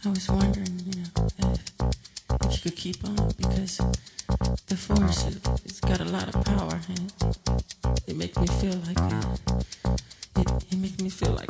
I was wondering, if you could keep on, because the force, it's got a lot of power, and it makes me feel like it makes me feel like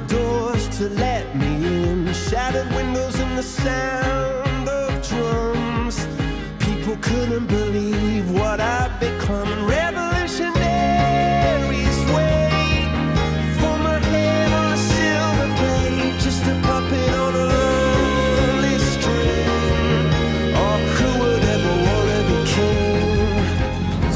doors to let me in. Shattered windows and the sound of drums. People couldn't believe what I'd become. Revolutionaries wait for my head on a silver plate, just a puppet on a lonely string. Oh, who would ever wanna be king?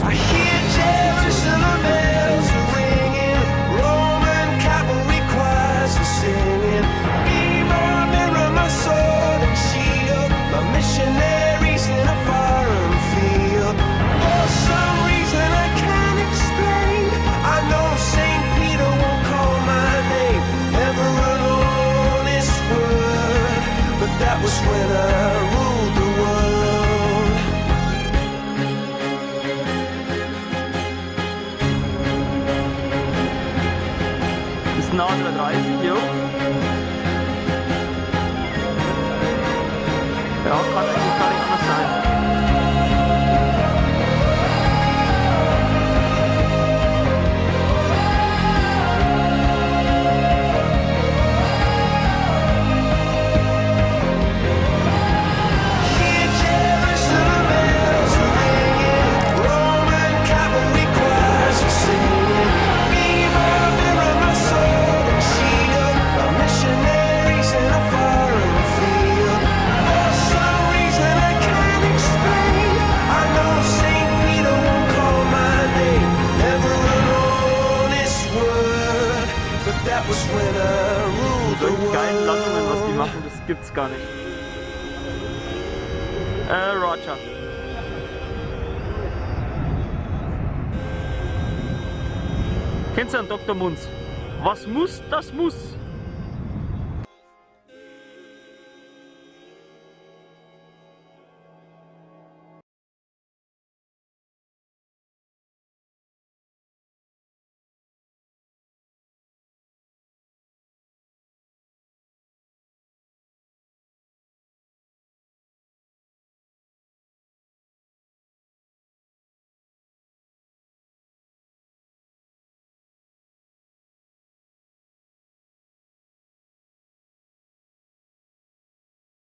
I hear Jerusalem bells ringing, Roman cavalry choirs are singing. Be my mirror, my sword and shield, my missionaries in a foreign field. For some reason I can't explain, I know St. Peter won't call my name ever an honest word, but that was when I ruled the world. Das ist ein A330, jo. Ja, kann eigentlich gar nicht anders sein. Hear Jerusalem bells ringing, Roman cavalry choirs are singing. Be my mirror, my sword and shield, my missionaries in a foreign field. For some reason I can't explain, I know St. Peter won't call my name ever an honest word, but that was when I ruled the Solche geilen Landungen, was die world. machen, das gibt's gar nicht. Roger. Kennst du einen Dr. Munz? Was muss, das muss.